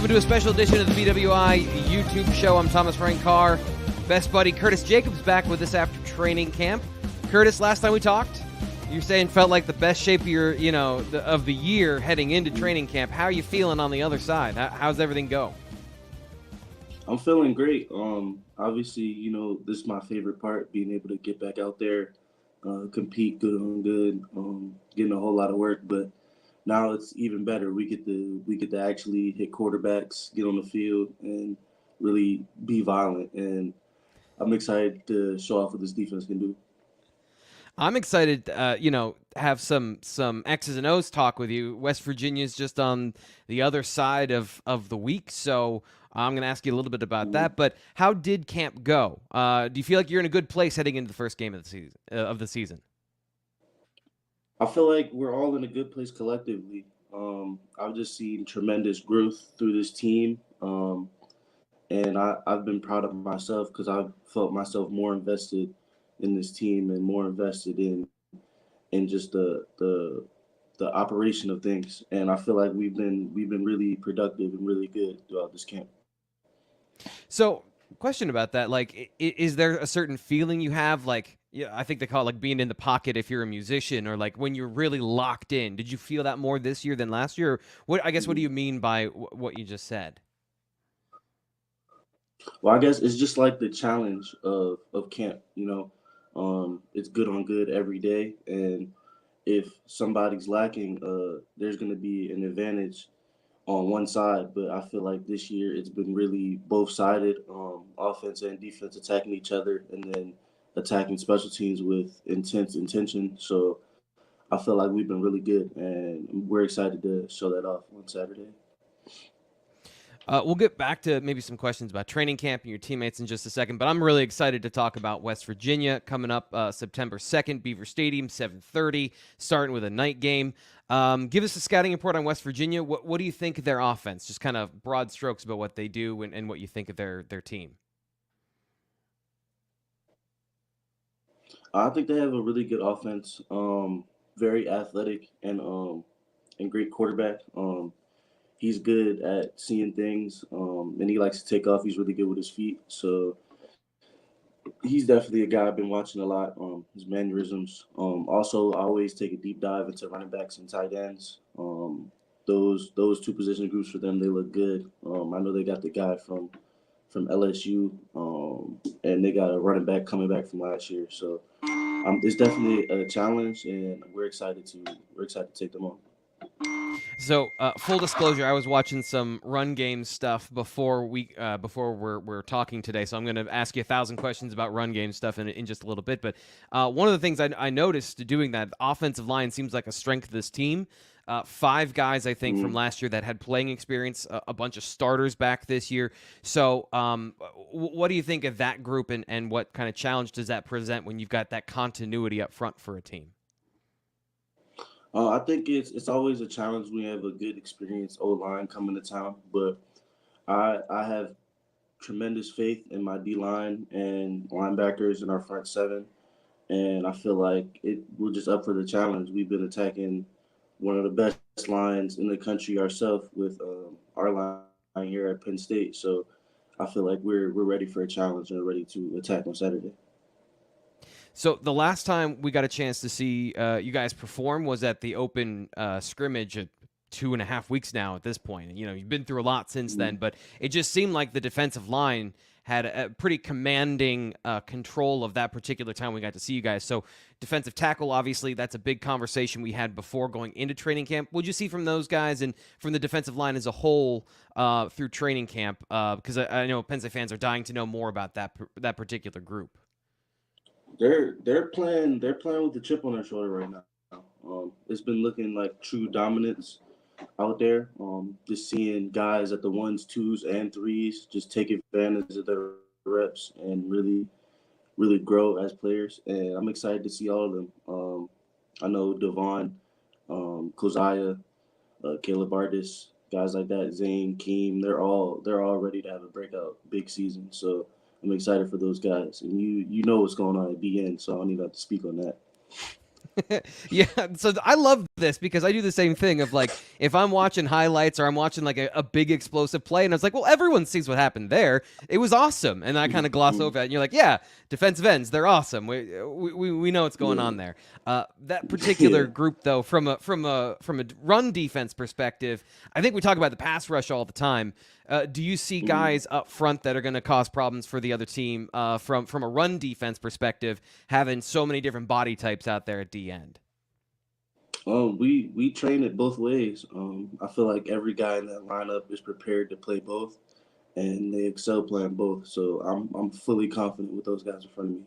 Welcome to a special edition of the BWI YouTube show. I'm Thomas Frank Carr. Best buddy Curtis Jacobs back with us after training camp. Curtis, last time we talked, you're saying felt like the best shape of your, of the year heading into training camp. How are you feeling on the other side? How's everything go? I'm feeling great. Obviously, this is my favorite part, being able to get back out there, compete good on good, getting a whole lot of work. But now it's even better. We get to actually hit quarterbacks, get on the field, and really be violent. And I'm excited to show off what this defense can do. I'm excited, have some X's and O's talk with you. West Virginia's just on the other side of the week, so I'm going to ask you a little bit about that. But how did camp go? Do you feel like you're in a good place heading into the first game of the season? I feel like we're all in a good place collectively. I've just seen tremendous growth through this team, and I've been proud of myself because I've felt myself more invested in this team and more invested in just the operation of things. And I feel like we've been really productive and really good throughout this camp. So, question about that, like, is there a certain feeling you have, like, I think they call it like being in the pocket if you're a musician, or like when you're really locked in? Did you feel that more this year than last year? What do you mean by what you just said? Well, I guess it's just like the challenge of camp, it's good on good every day. And if somebody's lacking, there's going to be an advantage on one side. But I feel like this year it's been really both sided, offense and defense attacking each other, and then attacking special teams with intense intention. So I feel like we've been really good, and we're excited to show that off on Saturday. We'll get back to maybe some questions about training camp and your teammates in just a second, but I'm really excited to talk about West Virginia coming up September 2nd, Beaver Stadium, 7:30, starting with a night game. Give us a scouting report on West Virginia. What do you think of their offense? Just kind of broad strokes about what they do and what you think of their team. I think they have a really good offense, very athletic, and great quarterback. He's good at seeing things, and he likes to take off. He's really good with his feet. So he's definitely a guy I've been watching a lot, his mannerisms. Also, I always take a deep dive into running backs and tight ends. Those two position groups for them, they look good. I know they got the guy from LSU, and they got a running back coming back from last year. So it's definitely a challenge, and we're excited to take them on. So, full disclosure, I was watching some run game stuff before we're talking today. So I'm going to ask you 1,000 questions about run game stuff in just a little bit. But one of the things I noticed doing that, offensive line seems like a strength of this team. 5 guys, I think, from last year that had playing experience, a bunch of starters back this year. So what do you think of that group, and what kind of challenge does that present when you've got that continuity up front for a team? I think it's always a challenge when you have a good, experienced O-line coming to town. But I have tremendous faith in my D-line and linebackers in our front seven. And I feel like we're just up for the challenge. We've been attacking one of the best lines in the country ourselves with our line here at Penn State. So I feel like we're ready for a challenge and ready to attack on Saturday. So the last time we got a chance to see you guys perform was at the open scrimmage at 2.5 weeks now at this point. And, you've been through a lot since then, but it just seemed like the defensive line had a pretty commanding control of that particular time we got to see you guys. So defensive tackle, obviously, that's a big conversation we had before going into training camp. What'd you see from those guys and from the defensive line as a whole through training camp? Because I know Penn State fans are dying to know more about that particular group. They're playing with the chip on their shoulder right now. It's been looking like true dominance out there. Just seeing guys at the 1s, 2s, and 3s just take advantage of their reps and really, really grow as players. And I'm excited to see all of them. I know Devon, Koziah, Caleb Artis, guys like that, Zane, Keem, they're all ready to have a breakout big season. So I'm excited for those guys. And you know what's going on at BN, so I don't even have to speak on that. Yeah, so I love this because I do the same thing of like if I'm watching highlights or I'm watching like a big explosive play and I was like, well, everyone sees what happened there. It was awesome, and I kind of gloss over it, and you're like, yeah, defensive ends, they're awesome. We know what's going on there. That particular group though, from a run defense perspective, I think we talk about the pass rush all the time. Do you see guys up front that are going to cause problems for the other team from a run defense perspective, having so many different body types out there at D end? We train it both ways. I feel like every guy in that lineup is prepared to play both, and they excel playing both. So I'm fully confident with those guys in front of me.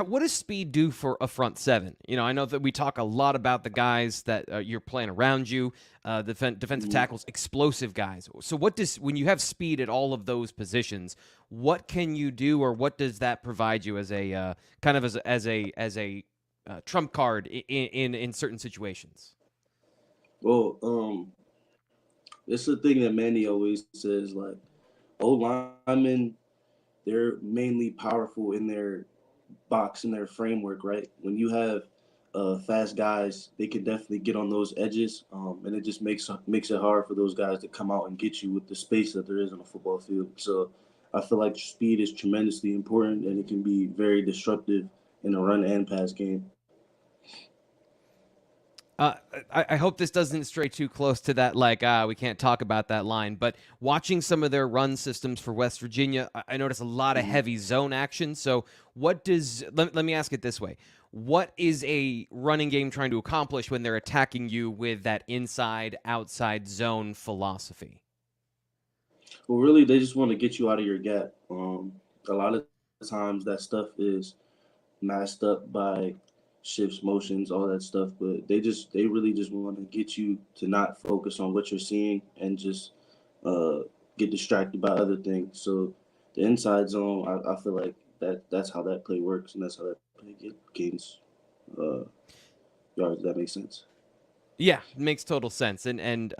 What does speed do for a front seven? I know that we talk a lot about the guys that you're playing around you, defensive tackles, explosive guys. So when you have speed at all of those positions, what can you do, or what does that provide you as a kind of as a trump card in certain situations? Well, it's the thing that Manny always says, like, O-linemen, they're mainly powerful in their box, in their framework, right? When you have fast guys, they can definitely get on those edges, and it just makes it hard for those guys to come out and get you with the space that there is on a football field. So I feel like speed is tremendously important, and it can be very disruptive in a run and pass game. I hope this doesn't stray too close to that, like, we can't talk about that line. But watching some of their run systems for West Virginia, I notice a lot of heavy zone action. So let me ask it this way. What is a running game trying to accomplish when they're attacking you with that inside-outside zone philosophy? Well, really, they just want to get you out of your gap. A lot of times that stuff is masked up by shifts, motions, all that stuff. But they really just want to get you to not focus on what you're seeing and just uh, get distracted by other things. So the inside zone, I feel like that's how that play works, and that's how that play gains yards. That makes sense. Yeah, it makes total sense. And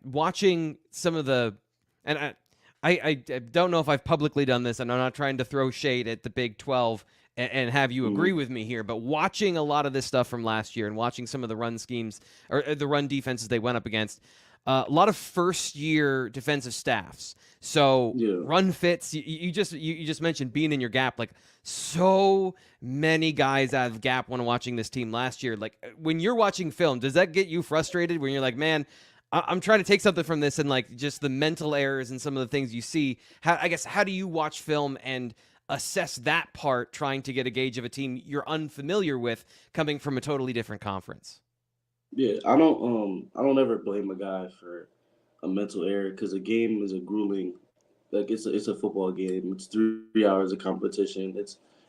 watching some of the, and I don't know if I've publicly done this, and I'm not trying to throw shade at the Big 12 and have you agree with me here, but watching a lot of this stuff from last year and watching some of the run schemes or the run defenses they went up against, a lot of first-year defensive staffs. So run fits. You just mentioned being in your gap. Like, so many guys out of gap when watching this team last year. Like, when you're watching film, does that get you frustrated when you're like, man, I'm trying to take something from this, and like just the mental errors and some of the things you see? How do you watch film and assess that part, trying to get a gauge of a team you're unfamiliar with coming from a totally different conference? Yeah, I don't ever blame a guy for a mental error, because a game is a grueling, like, it's a football game. It's 3 hours of competition.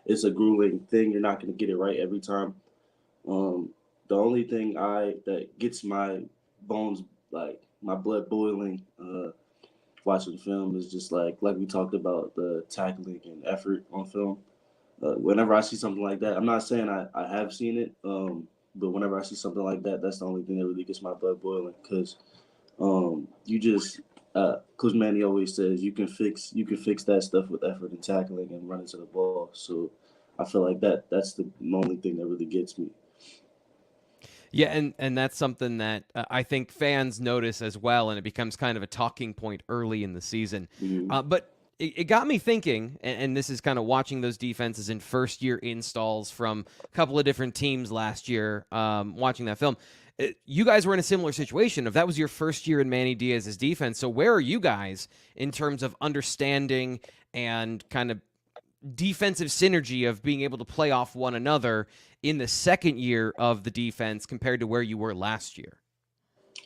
It's a grueling thing. You're not going to get it right every time. The only thing that gets my bones, like my blood boiling, watching film is just like we talked about, the tackling and effort on film. Whenever I see something like that, I'm not saying I have seen it, but whenever I see something like that, that's the only thing that really gets my blood boiling, because you just Coach Manny always says you can fix that stuff with effort and tackling and running to the ball. So I feel like that's the only thing that really gets me. Yeah, and that's something that I think fans notice as well, and it becomes kind of a talking point early in the season. Mhm. But it got me thinking, and this is kind of watching those defenses in first-year installs from a couple of different teams last year, watching that film. You guys were in a similar situation. If that was your first year in Manny Diaz's defense, so where are you guys in terms of understanding and kind of defensive synergy of being able to play off one another in the second year of the defense compared to where you were last year?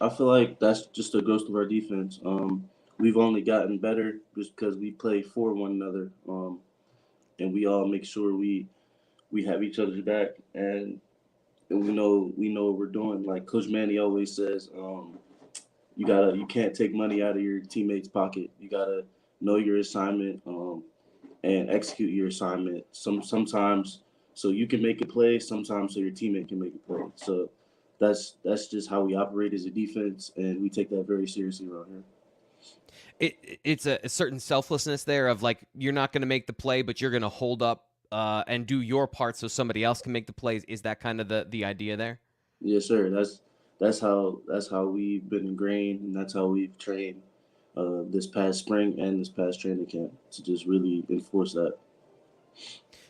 I feel like that's just a ghost of our defense. We've only gotten better just because we play for one another, and we all make sure we have each other's back, and we know what we're doing. Like Coach Manny always says, you can't take money out of your teammates' pocket. You gotta know your assignment, and execute your assignment. Sometimes so you can make a play, sometimes so your teammate can make a play. So that's just how we operate as a defense, and we take that very seriously around here. It's a certain selflessness there of like you're not going to make the play, but you're going to hold up and do your part so somebody else can make the plays. Is that kind of the idea there? Yes, sir. That's how we've been ingrained, and that's how we've trained this past spring and this past training camp to just really enforce that.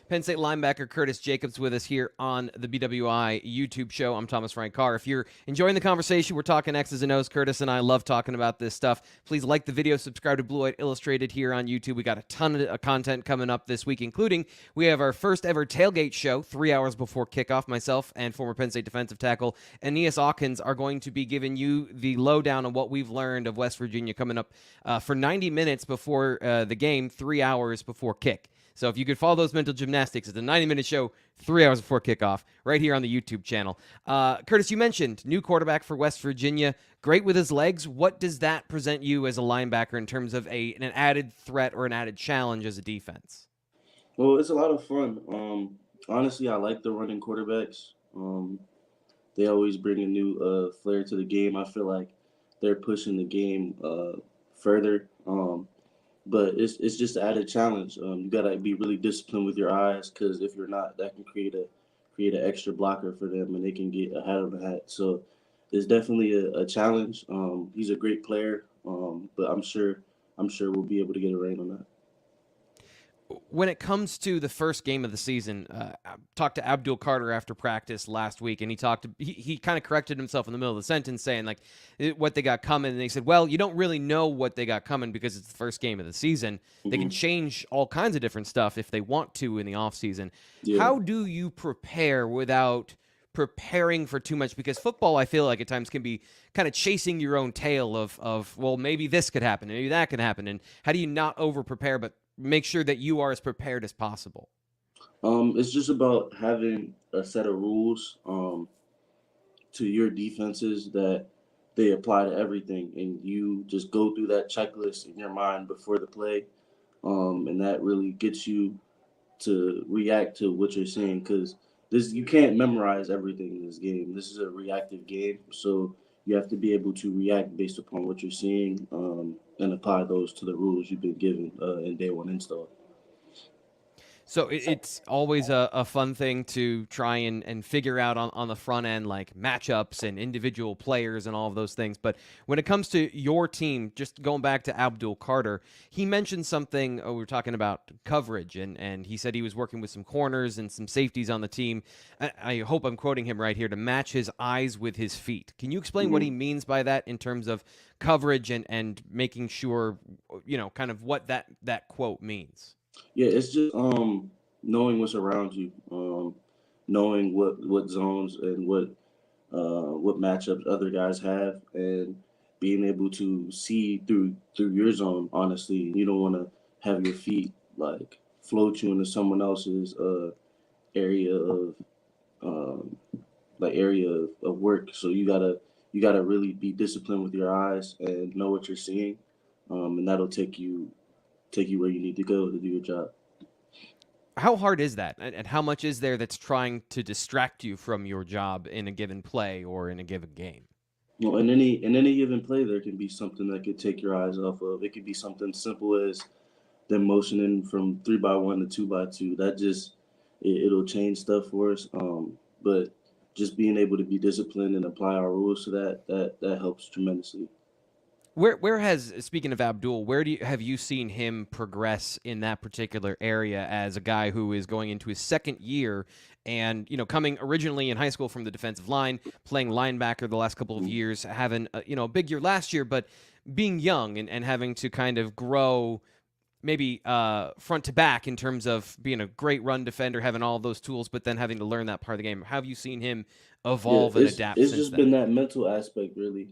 Penn State linebacker Curtis Jacobs with us here on the BWI YouTube show. I'm Thomas Frank Carr. If you're enjoying the conversation, we're talking X's and O's. Curtis and I love talking about this stuff. Please like the video, subscribe to Blue White Illustrated here on YouTube. We got a ton of content coming up this week, including we have our first ever tailgate show 3 hours before kickoff. Myself and former Penn State defensive tackle Aeneas Hawkins are going to be giving you the lowdown on what we've learned of West Virginia coming up for 90 minutes before the game, 3 hours before kick. So if you could follow those mental gymnastics, it's a 90-minute show, 3 hours before kickoff, right here on the YouTube channel. Curtis, you mentioned new quarterback for West Virginia, great with his legs. What does that present you as a linebacker in terms of an added threat or an added challenge as a defense? Well, it's a lot of fun. Honestly, I like the running quarterbacks. They always bring a new flair to the game. I feel like they're pushing the game further. But it's just an added challenge. You gotta be really disciplined with your eyes, because if you're not, that can create an extra blocker for them, and they can get a hat on the hat. So it's definitely a challenge. He's a great player, but I'm sure we'll be able to get a rein on that. When it comes to the first game of the season, I talked to Abdul Carter after practice last week, and he kind of corrected himself in the middle of the sentence, saying like what they got coming. And they said, well, you don't really know what they got coming because it's the first game of the season. They can change all kinds of different stuff if they want to in the offseason. Yeah. How do you prepare without preparing for too much? Because football, I feel like at times can be kind of chasing your own tail of well, maybe this could happen, maybe that could happen. And how do you not over prepare but make sure that you are as prepared as possible? It's just about having a set of rules to your defenses that they apply to everything, and you just go through that checklist in your mind before the play, and that really gets you to react to what you're seeing, because this you can't memorize everything in this game. This is a reactive game, so you have to be able to react based upon what you're seeing, and apply those to the rules you've been given in day one install. So it's always a fun thing to try and figure out on the front end, like matchups and individual players and all of those things. But when it comes to your team, just going back to Abdul Carter, he mentioned something. We were talking about coverage, and he said he was working with some corners and some safeties on the team. I hope I'm quoting him right here, to match his eyes with his feet. Can you explain what he means by that in terms of coverage and making sure, kind of what that quote means? Yeah, it's just knowing what's around you, knowing what zones and what matchups other guys have, and being able to see through your zone. Honestly, you don't want to have your feet like float you into someone else's area of um, area of work. So you gotta really be disciplined with your eyes and know what you're seeing, and that'll take you where you need to go to do your job. How hard is that? And how much is there that's trying to distract you from your job in a given play or in a given game? Well, in any given play, there can be something that could take your eyes off of. It could be something simple as them motioning from 3-by-1 to 2-by-2. That just it'll change stuff for us. But just being able to be disciplined and apply our rules to that helps tremendously. Where has, speaking of Abdul, have you seen him progress in that particular area as a guy who is going into his second year and, coming originally in high school from the defensive line, playing linebacker the last couple of years, having, a big year last year, but being young and having to kind of grow maybe front to back in terms of being a great run defender, having all those tools, but then having to learn that part of the game. How have you seen him Yeah, evolve and it's adapt it's since just then? been that mental aspect really.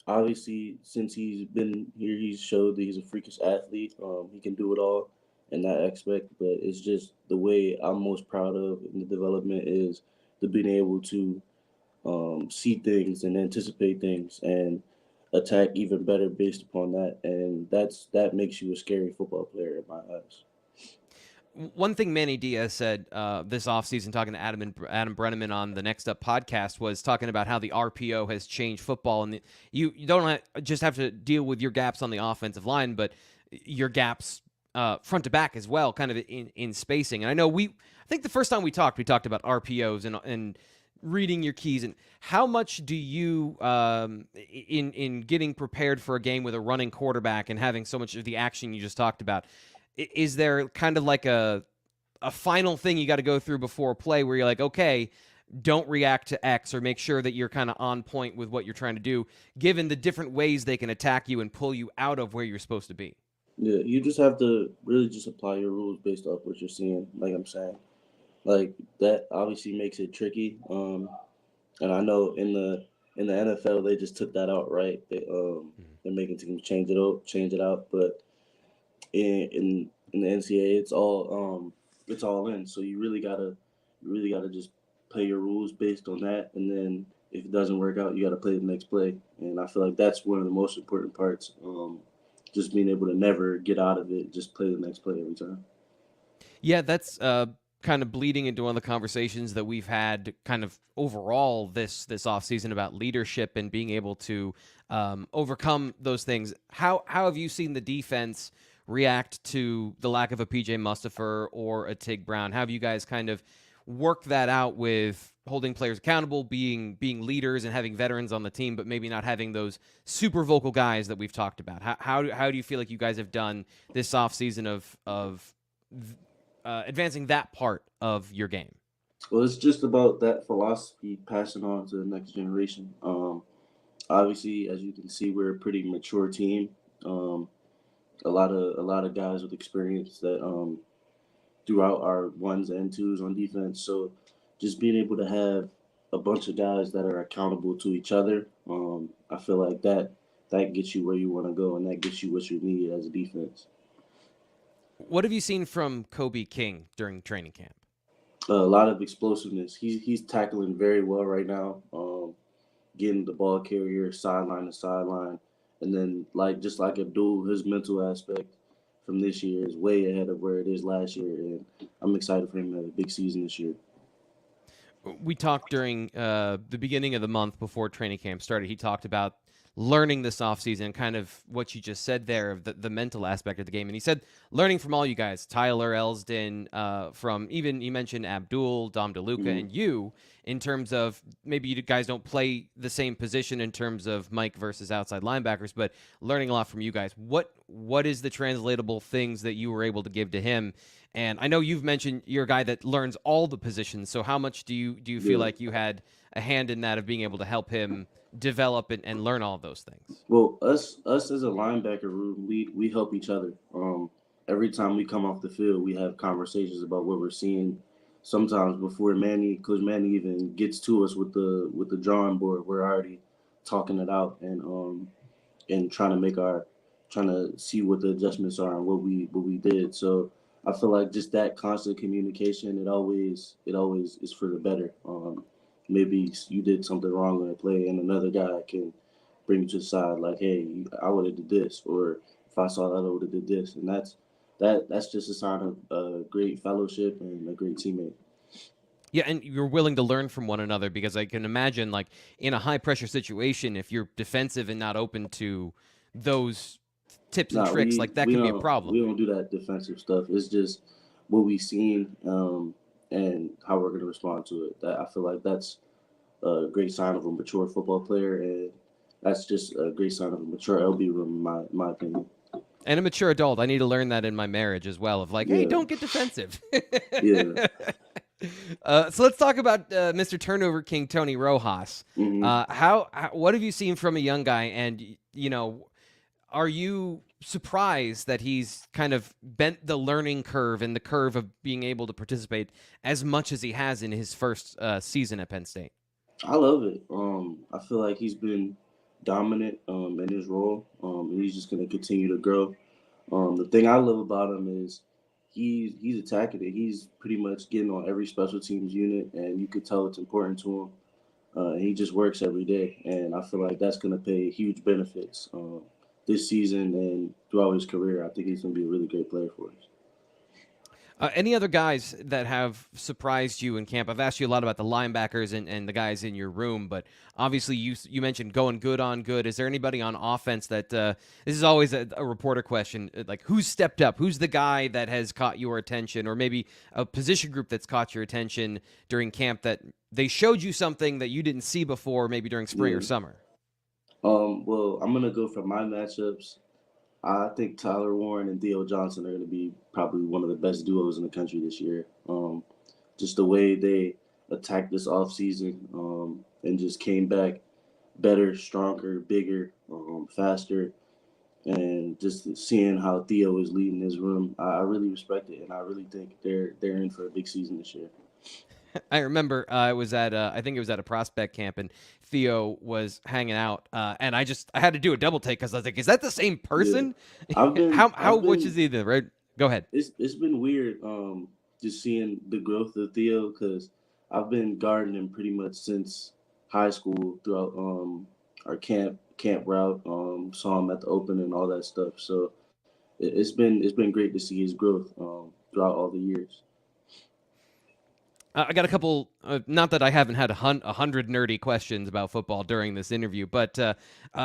Obviously, since he's been here, he's showed that he's a freakish athlete. He can do it all in that aspect. But it's just the way I'm most proud of in the development is the being able to see things and anticipate things and attack even better based upon that. And that makes you a scary football player in my eyes. One thing Manny Diaz said this offseason, talking to Adam Brenneman on the Next Up podcast, was talking about how the RPO has changed football, and you don't just have to deal with your gaps on the offensive line, but your gaps front to back as well, kind of in spacing. And I know I think the first time we talked about RPOs and reading your keys, and how much do you in getting prepared for a game with a running quarterback and having so much of the action you just talked about, is there kind of like a final thing you got to go through before a play where you're like, okay, don't react to X, or make sure that you're kind of on point with what you're trying to do, given the different ways they can attack you and pull you out of where you're supposed to be? Yeah, you just have to really just apply your rules based off what you're seeing. Like I'm saying, like that obviously makes it tricky. And I know in the NFL they just took that out, right? They're making teams change it out. But in the NCAA, it's all in. So you really gotta just play your rules based on that, and then if it doesn't work out, you gotta play the next play. And I feel like that's one of the most important parts. Just being able to never get out of it, just play the next play every time. Yeah, that's kind of bleeding into one of the conversations that we've had kind of overall this offseason about leadership and being able to overcome those things. How have you seen the defense react to the lack of a PJ Mustipher or a Tig Brown? How have you guys kind of worked that out with holding players accountable, being leaders, and having veterans on the team, but maybe not having those super vocal guys that we've talked about? How do you feel like you guys have done this offseason of advancing that part of your game? Well, it's just about that philosophy passing on to the next generation. Obviously, as you can see, we're a pretty mature team. Um, a lot of guys with experience that throughout our ones and twos on defense. So just being able to have a bunch of guys that are accountable to each other, I feel like that gets you where you want to go, and that gets you what you need as a defense. What have you seen from Kobe King during training camp? A lot of explosiveness. He's tackling very well right now. Getting the ball carrier sideline to sideline, and then just like Abdul, his mental aspect from this year is way ahead of where it is last year, and I'm excited for him to have a big season this year. We talked during the beginning of the month before training camp started. He talked about learning this offseason, kind of what you just said there of the mental aspect of the game. And he said learning from all you guys, Tyler Elsdon, from even you mentioned Abdul, Dom DeLuca, Mm-hmm. and you, in terms of maybe you guys don't play the same position in terms of Mike versus outside linebackers, but learning a lot from you guys. What is the translatable things that you were able to give to him? And I know you've mentioned you're a guy that learns all the positions. So how much do you feel Yeah. like you had a hand in that of being able to help him develop and learn all of those things? Well, us as a linebacker room, we help each other. Every time we come off the field, we have conversations about what we're seeing. Sometimes before Coach Manny even gets to us with the drawing board, we're already talking it out and trying to see what the adjustments are and what we did. So I feel like just that constant communication, it always is for the better. Maybe you did something wrong on a play, and another guy can bring you to the side, like, hey, I would have did this, or if I saw that, I would have did this, and that's just a sign of a great fellowship and a great teammate. Yeah, and you're willing to learn from one another, because I can imagine, like, in a high pressure situation, if you're defensive and not open to those tips and Nah, tricks, like that can be a we problem. don't do that defensive stuff. It's just what we've seen and how we're gonna respond to it. That I feel like that's a great sign of a mature football player, and that's just a great sign of a mature LB room, in my opinion. And a mature adult, I need to learn that in my marriage as well. Of like, hey, Yeah, don't get defensive. yeah. So let's talk about Mr. Turnover King Tony Rojas. Hmm. What have you seen from a young guy, and are you surprised that he's kind of bent the learning curve and the curve of being able to participate as much as he has in his first season at Penn State? I love it. I feel like he's been dominant in his role, and he's just going to continue to grow. The thing I love about him is he's attacking it. He's pretty much getting on every special teams unit, and you could tell it's important to him. He just works every day, and I feel like that's going to pay huge benefits this season and throughout his career. I think he's going to be a really great player for us. Any other guys that have surprised you in camp? I've asked you a lot about the linebackers and the guys in your room, but obviously you mentioned going good on good. Is there anybody on offense that this is always a reporter question, like who's stepped up? Who's the guy that has caught your attention, or maybe a position group that's caught your attention during camp that they showed you something that you didn't see before, maybe during spring or Yeah. summer? Well, I'm gonna go for my matchups. I think Tyler Warren and Theo Johnson are going to be probably one of the best duos in the country this year. Just the way they attacked this offseason and just came back better, stronger, bigger, faster. And just seeing how Theo is leading his room, I really respect it. And I really think they're in for a big season this year. I remember I was at I think it was at a prospect camp, and Theo was hanging out, and I had to do a double take because I was like, "Is that the same Yeah. person?" How I've which been is either right? Go ahead. it's been weird just seeing the growth of Theo because I've been guarding him pretty much since high school throughout our camp route. Saw him at the open and all that stuff. So it's been great to see his growth throughout all the years. I got a couple. Not that I haven't had 100 nerdy questions about football during this interview, but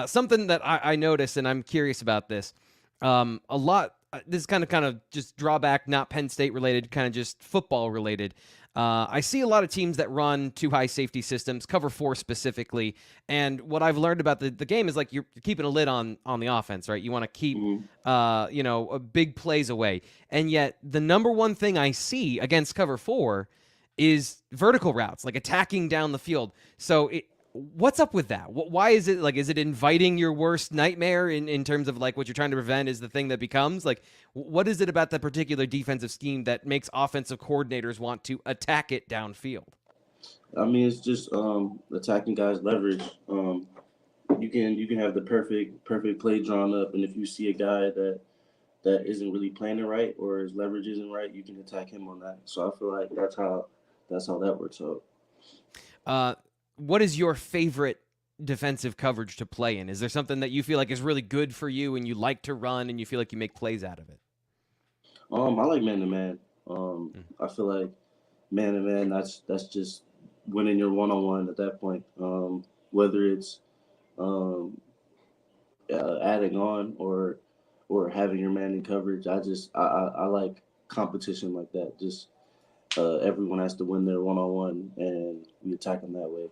something that I noticed, and I'm curious about this. A lot. This is kind of just drawback, not Penn State related, kind of just football related. I see a lot of teams that run two high safety systems, cover four specifically, and what I've learned about the game is like you're keeping a lid on the offense, right? You want to keep Mhm. big plays away, and yet the number one thing I see against cover four is vertical routes, like attacking down the field. So what's up with that? Why is it like, is it inviting your worst nightmare in terms of like what you're trying to prevent is the thing that becomes like, what is it about that particular defensive scheme that makes offensive coordinators want to attack it downfield? I mean, it's just attacking guys' leverage. You can have the perfect play drawn up, and if you see a guy that isn't really playing it right or his leverage isn't right, you can attack him on that. So I feel like that's how that works out. Uh, what is your favorite defensive coverage to play in? Is there something that you feel like is really good for you and you like to run and you feel like you make plays out of it? I like man to man. Mm. I feel like man to man. That's just winning your one on one at that point. Whether it's um, adding on or having your man in coverage. I like competition like that. Just everyone has to win their one on one, and we attack them that way.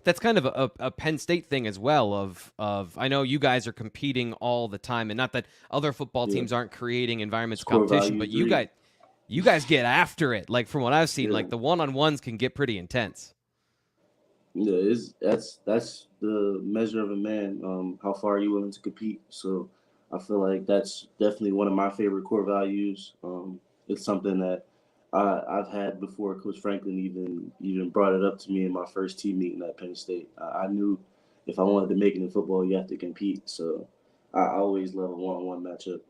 That's kind of a Penn State thing as well. Of I know you guys are competing all the time, and not that other football Yeah, teams aren't creating environments of score competition, value but you 3. guys you guys get after it. Like from what I've seen, Yeah, like the one on ones can get pretty intense. yeah. That's the measure of a man. How far are you willing to compete? So I feel like that's definitely one of my favorite core values. It's something that I've had before Coach Franklin even brought it up to me in my first team meeting at Penn State. I knew if I wanted to make it in football, you have to compete. So I always love a one-on-one matchup.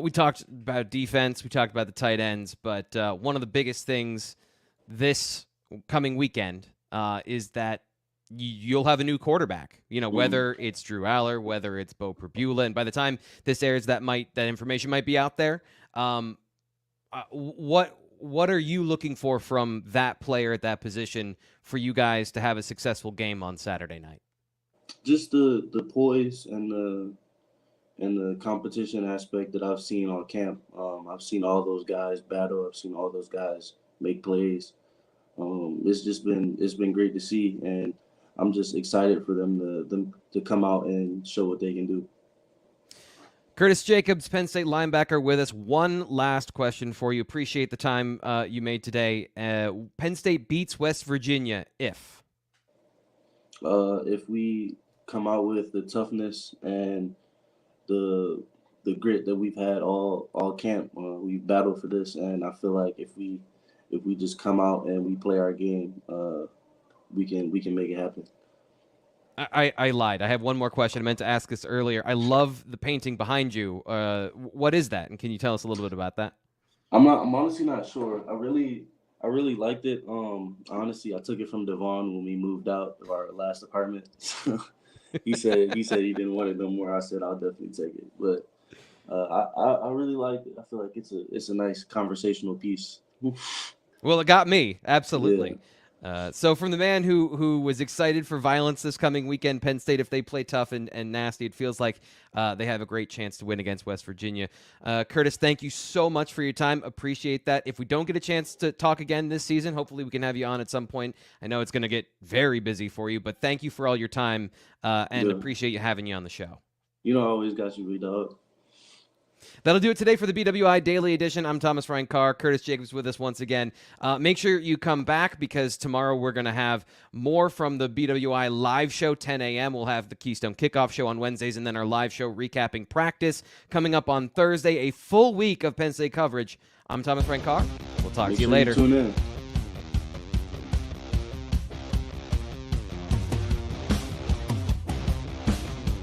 We talked about defense, we talked about the tight ends, but one of the biggest things this coming weekend is that you'll have a new quarterback. You know, Mhm. whether it's Drew Aller, whether it's Bo Perbula, and by the time this airs, that information might be out there. Um, what are you looking for from that player at that position for you guys to have a successful game on Saturday night? Just the poise and the competition aspect that I've seen on camp. I've seen all those guys battle. I've seen all those guys make plays. It's been great to see, and I'm just excited for them to come out and show what they can do. Curtis Jacobs, Penn State linebacker, with us. One last question for you. Appreciate the time you made today. Penn State beats West Virginia If we come out with the toughness and the the grit that we've had all camp, we've battled for this, and I feel like if we just come out and we play our game, we can make it happen. I lied. I have one more question. I meant to ask this earlier. I love the painting behind you. What is that? And can you tell us a little bit about that? I'm honestly not sure. I really liked it. Honestly, I took it from Devon when we moved out of our last apartment. He said he didn't want it no more. I said I'll definitely take it. But I really like it. I feel like it's a nice conversational piece. Well, it got me. Yeah. Absolutely. So from the man who was excited for violence this coming weekend, Penn State, if they play tough and nasty, it feels like they have a great chance to win against West Virginia. Curtis, thank you so much for your time. Appreciate that. If we don't get a chance to talk again this season, hopefully we can have you on at some point. I know it's going to get very busy for you, but thank you for all your time and Yeah. appreciate you having you on the show. You know, I always got you, B-Dog. That'll do it today for the BWI Daily Edition. I'm Thomas Frank Carr. Curtis Jacobs with us once again. Make sure you come back because tomorrow we're going to have more from the BWI live show, 10 a.m. We'll have the Keystone Kickoff show on Wednesdays and then our live show recapping practice coming up on Thursday. A full week of Penn State coverage. I'm Thomas Frank Carr. We'll talk to you later. Tune in.